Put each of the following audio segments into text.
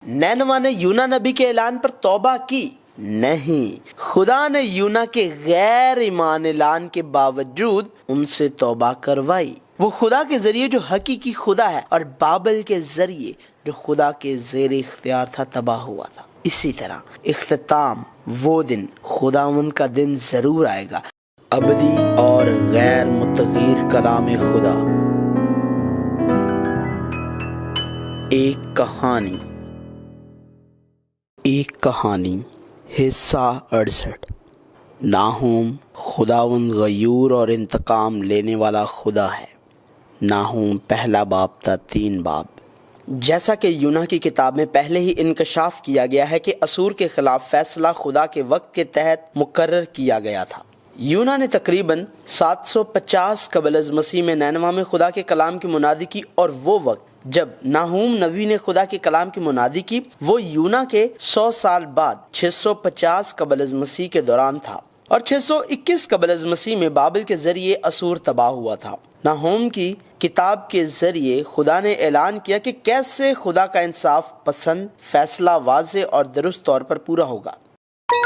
नैनवा ने यूना नबी के ऐलान पर तौबा की? नहीं, खुदा ने यूना के गैर ईमान ऐलान के बावजूद उनसे तौबा करवाई। वो खुदा के जरिए जो हकीकी खुदा है और बाबल के जरिए जो खुदा के ज़ेर इख्तियार था तबाह हुआ था। इसी तरह इख्तिताम वो दिन खुदावंद का दिन जरूर आएगा। अबदी और गैर मुतगीर कलाम खुदा। एक कहानी हिस्सा 68। नाहूम खुदावंद गयूर और इंतकाम लेने वाला खुदा है। नाहूम पहला बाब था 3 बाब। जैसा कि यूना की किताब में पहले ही इंकशाफ किया गया है कि असूर के खिलाफ फैसला खुदा के वक्त के तहत मुकर्रर किया गया था। यूना ने तकरीबन 750 कबल अज़ मसीह में नैनवा में खुदा के कलाम की मुनादी की, और वो वक्त जब नाहूम नबी ने खुदा के कलाम की मुनादी की वो यूना के 100 साल बाद 650 कबल अज़ मसीह के दौरान था, और 621 कबल अज़ मसीह में बाबिल के जरिए असूर तबाह हुआ था। नाहूम की किताब के जरिए खुदा ने ऐलान किया कि कैसे खुदा का इंसाफ पसंद फैसला वाज़े और दुरुस्त तौर पर पूरा होगा।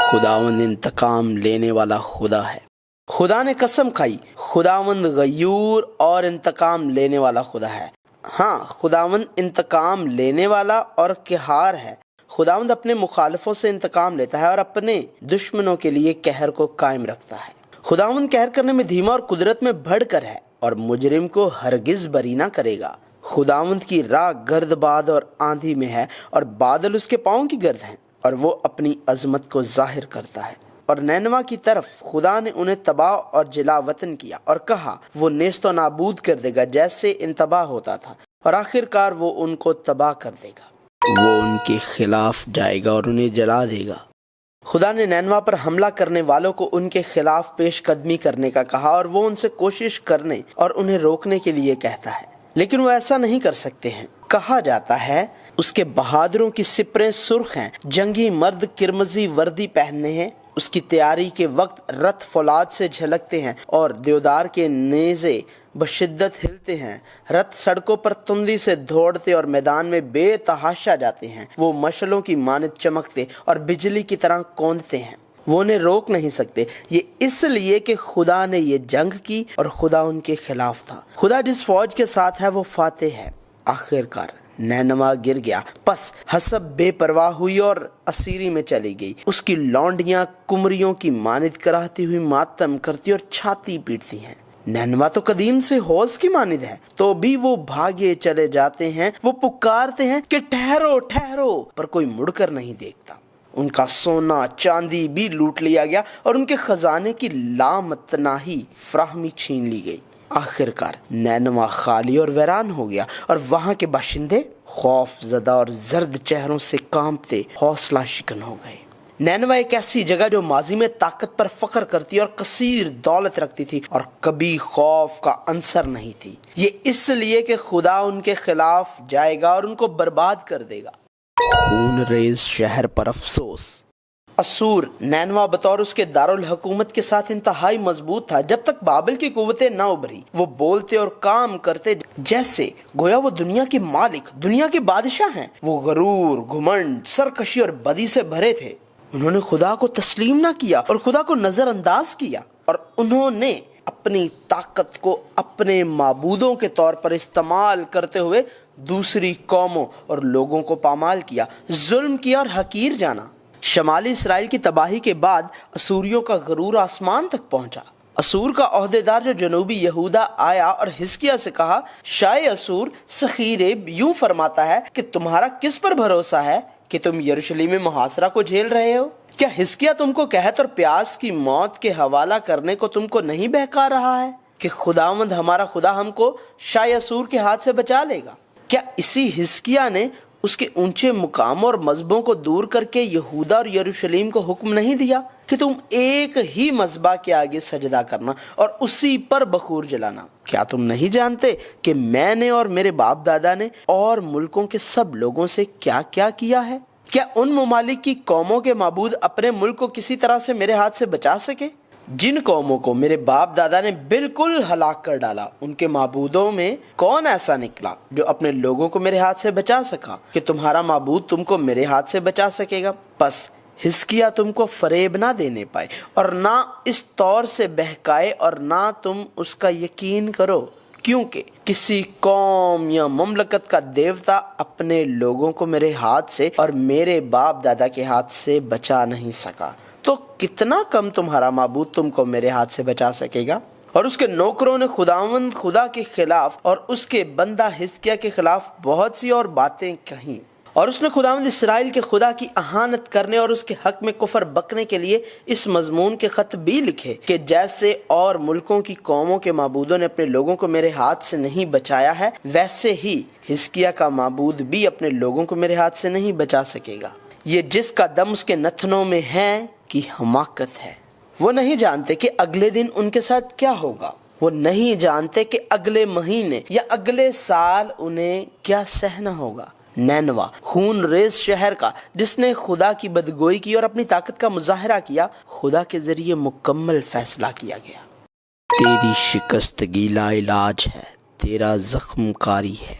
खुदावंद इंतकाम लेने वाला खुदा है। खुदा ने कसम खाई, खुदावंद गयूर और इंतकाम लेने वाला खुदा है। हाँ, खुदावंद इंतकाम लेने वाला और क़हार है। खुदावंद अपने मुखालिफों से इंतकाम लेता है और अपने दुश्मनों के लिए कहर को कायम रखता है। खुदावंद कहर करने में धीमा और कुदरत में बढ़कर है और मुजरिम को हरगिज बरी ना करेगा। खुदावंद की राह गर्दबाद और आंधी में है और बादल उसके पाँव की गर्द हैं, और वो अपनी अजमत को जाहिर करता है। और नैनवा की तरफ खुदा ने उन्हें तबाह और जिला वतन किया और कहा वो नेस्तो नाबूद कर देगा जैसे इंतबाह होता था, और आखिरकार वो उनको तबाह कर देगा। वो उनके खिलाफ जाएगा और उन्हें जला देगा। खुदा ने नैनवा पर हमला करने वालों को उनके खिलाफ पेश कदमी करने का कहा, और वो उनसे कोशिश करने और उन्हें रोकने के लिए कहता है, लेकिन वो ऐसा नहीं कर सकते हैं। कहा जाता है उसके बहादुरों की सिपरें सुर्ख हैं, जंगी मर्द किरमजी वर्दी पहनने हैं। उसकी तैयारी के वक्त रथ फौलाद से झलकते हैं और देवदार के नेज़े बशिद्दत हिलते हैं। रथ सड़कों पर तुंदी से दौड़ते और मैदान में बेतहाशा जाते हैं। वो मशलों की मानद चमकते और बिजली की तरह कौंधते हैं। वो उन्हें रोक नहीं सकते, ये इसलिए कि खुदा ने ये जंग की और खुदा उनके खिलाफ था। खुदा जिस फौज के साथ है वो फातेह है। आखिरकार नैनवा गिर गया, बस हसब बेपरवाह हुई और असीरी में चली गई। उसकी लौंडियां कुमरियों की मानिद कराहती हुई मातम करती और छाती पीटती हैं। नैनवा तो कदीम से हौज की मानिद है, तो भी वो भागे चले जाते हैं। वो पुकारते हैं कि ठहरो ठहरो, पर कोई मुड़कर नहीं देखता। उनका सोना चांदी भी लूट लिया गया और उनके खजाने की लामतनाही फराहमी छीन ली गई। आखिरकार नैनवा खाली और वीरान हो गया, और वहां के बाशिंदे खौफ ज़दा और जर्द चेहरों से कांपते हौसला शिकन हो गए। नैनवा एक ऐसी जगह जो माजी में ताकत पर फख्र करती और कसीर दौलत रखती थी और कभी खौफ का अंसर नहीं थी। ये इसलिए कि खुदा उनके खिलाफ जाएगा और उनको बर्बाद कर देगा। खून रेज शहर पर अफसोस। असूर नैनवा बतौर उसके दारुल हुकूमत के साथ इंतहाई मजबूत था जब तक बाबिल की कुव्वतें न उभरी। वो बोलते और काम करते जैसे गोया वो दुनिया के मालिक, दुनिया के बादशाह हैं। वो गरूर, घुमंड, सरकशी और बदी से भरे थे। उन्होंने खुदा को तस्लीम ना किया और खुदा को नजरअंदाज किया, और उन्होंने अपनी ताकत को अपने माबूदों के तौर पर इस्तेमाल करते हुए दूसरी कौमों और लोगों को पामाल किया, जुल्म किया और हकीर जाना। शमाली इसराइल की तबाही के बाद असूरियों का गरूर आसमान तक पहुंचा। असूर का ओहदेदार जो जनूबी यहूदा आया और हिजकिय्याह से कहा, शाह असूर सखीरे यूं फरमाता है कि तुम्हारा किस पर भरोसा है कि तुम यरूशलेम में मुहासरा को झेल रहे हो? क्या हिजकिय्याह तुमको कहत और प्यास की मौत के हवाला करने को तुमको नहीं बहका रहा है कि खुदावंद हमारा खुदा हमको शाह असूर के हाथ से बचा लेगा? क्या इसी हिजकिय्याह ने उसके ऊंचे मुकाम और मजहबों को दूर करके यहूदा और यरूशलेम को हुक्म नहीं दिया कि तुम एक ही मजबा के आगे सजदा करना और उसी पर बखूर जलाना? क्या तुम नहीं जानते कि मैंने और मेरे बाप दादा ने और मुल्कों के सब लोगों से क्या क्या किया है? क्या उन ममालिक की कौमों के माबूद अपने मुल्क को किसी तरह से मेरे हाथ से बचा सके? جن قوموں کو میرے باپ دادا نے بالکل ہلاک کر ڈالا، ان کے معبودوں میں کون ایسا نکلا جو اپنے لوگوں کو میرے ہاتھ سے بچا سکا کہ تمہارا معبود تم کو میرے ہاتھ سے بچا سکے گا؟ پس حزقیہ تم کو فریب نہ دینے پائے اور نہ اس طور سے بہکائے اور نہ تم اس کا یقین کرو، کیونکہ کسی قوم یا مملکت کا دیوتا اپنے لوگوں کو میرے ہاتھ سے اور میرے باپ دادا کے ہاتھ سے بچا نہیں سکا، تو کتنا کم تمہارا معبود تم کو میرے ہاتھ سے بچا سکے گا؟ اور اس کے نوکروں نے خداوند خدا کے خلاف اور اس کے بندہ حزقیہ کے خلاف بہت سی اور باتیں کہیں، اور اس نے خداوند اسرائیل کے خدا کی اہانت کرنے اور اس کے حق میں کفر بکنے کے لیے اس مضمون کے خط بھی لکھے کہ جیسے اور ملکوں کی قوموں کے معبودوں نے اپنے لوگوں کو میرے ہاتھ سے نہیں بچایا ہے، ویسے ہی حزقیہ کا معبود بھی اپنے لوگوں کو میرے ہاتھ سے نہیں بچا سکے گا۔ یہ جس کا دم اس کے نتنوں میں ہے کی حماقت ہے۔ وہ نہیں جانتے کہ اگلے دن ان کے ساتھ کیا ہوگا، وہ نہیں جانتے کہ اگلے مہینے یا اگلے سال انہیں کیا سہنا ہوگا۔ نینوا خون ریز شہر کا جس نے خدا کی بدگوئی کی اور اپنی طاقت کا مظاہرہ کیا، خدا کے ذریعے مکمل فیصلہ کیا گیا۔ تیری شکستگی لا علاج ہے، تیرا زخم کاری ہے۔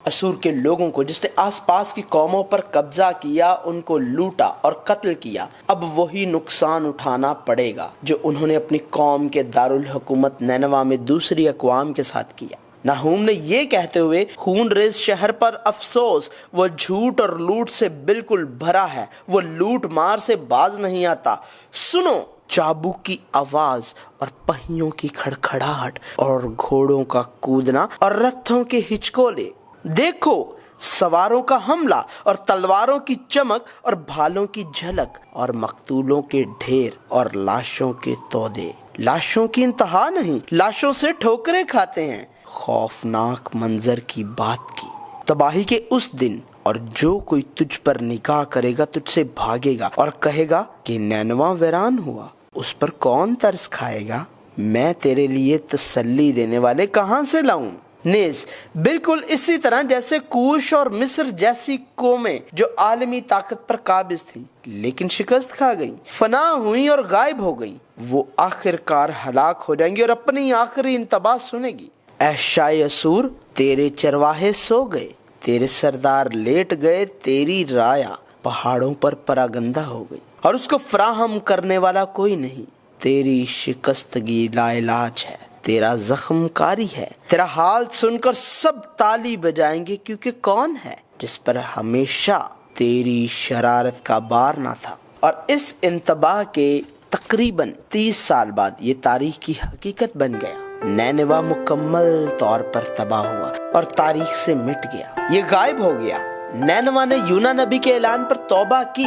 اسور کے لوگوں کو جس نے آس پاس کی قوموں پر قبضہ کیا، ان کو لوٹا اور قتل کیا، اب وہی نقصان اٹھانا پڑے گا جو انہوں نے اپنی قوم کے دارالحکومت نینوا میں دوسری اقوام کے ساتھ کیا۔ ناہوم نے یہ کہتے ہوئے خون ریز شہر پر افسوس، وہ جھوٹ اور لوٹ سے بالکل بھرا ہے، وہ لوٹ مار سے باز نہیں آتا۔ سنو چابوک کی آواز اور پہیوں کی کھڑکھڑاہٹ اور گھوڑوں کا کودنا اور رتھوں کے ہچکولے، دیکھو سواروں کا حملہ اور تلواروں کی چمک اور بھالوں کی جھلک اور مقتولوں کے ڈھیر اور لاشوں کے تودے، لاشوں کی انتہا نہیں، لاشوں سے ٹھوکریں کھاتے ہیں۔ خوفناک منظر کی بات کی، تباہی کے اس دن، اور جو کوئی تجھ پر نگاہ کرے گا تجھ سے بھاگے گا اور کہے گا کہ نینوا ویران ہوا، اس پر کون ترس کھائے گا؟ میں تیرے لیے تسلی دینے والے کہاں سے لاؤں؟ نیز بالکل اسی طرح جیسے کوش اور مصر جیسی قومیں جو عالمی طاقت پر قابض تھیں لیکن شکست کھا گئیں، فنا ہوئیں اور غائب ہو گئیں، وہ آخر کار ہلاک ہو جائیں گی اور اپنی آخری انتباہ سنے گی۔ اے شاہ اسور، تیرے چرواہے سو گئے، تیرے سردار لیٹ گئے، تیری رایا پہاڑوں پر پراگندہ ہو گئی اور اس کو فراہم کرنے والا کوئی نہیں۔ تیری شکستگی لا علاج ہے، تیرا زخم کاری ہے۔ تیرا حال سن کر سب تالی بجائیں گے، کیونکہ کون ہے جس پر ہمیشہ تیری شرارت کا بار نہ تھا؟ اور اس انتباہ کے تقریباً 30 سال بعد یہ تاریخ کی حقیقت بن گیا۔ نینوا مکمل طور پر تباہ ہوا اور تاریخ سے مٹ گیا، یہ غائب ہو گیا۔ نینوا نے یونا نبی کے اعلان پر توبہ کی؟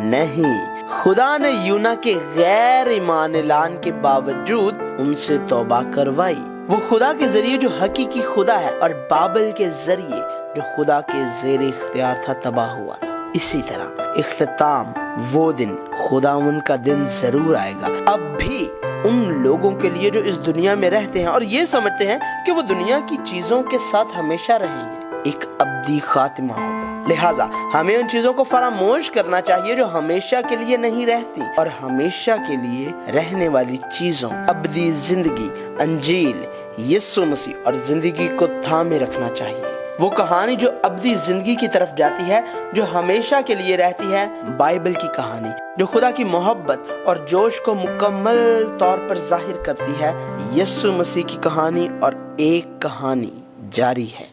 نہیں، خدا نے یونا کے غیر ایمان اعلان کے باوجود ان سے توبہ کروائی۔ وہ خدا کے ذریعے جو حقیقی خدا ہے اور بابل کے ذریعے جو خدا کے زیر اختیار تھا تباہ ہوا تھا۔ اسی طرح اختتام، وہ دن، خداوند کا دن ضرور آئے گا، اب بھی ان لوگوں کے لیے جو اس دنیا میں رہتے ہیں اور یہ سمجھتے ہیں کہ وہ دنیا کی چیزوں کے ساتھ ہمیشہ رہیں گے۔ ایک ابدی خاتمہ ہوگا، لہٰذا ہمیں ان چیزوں کو فراموش کرنا چاہیے جو ہمیشہ کے لیے نہیں رہتی، اور ہمیشہ کے لیے رہنے والی چیزوں، ابدی زندگی، انجیل، یسوع مسیح اور زندگی کو تھامے رکھنا چاہیے۔ وہ کہانی جو ابدی زندگی کی طرف جاتی ہے، جو ہمیشہ کے لیے رہتی ہے، بائبل کی کہانی جو خدا کی محبت اور جوش کو مکمل طور پر ظاہر کرتی ہے، یسوع مسیح کی کہانی، اور ایک کہانی جاری ہے۔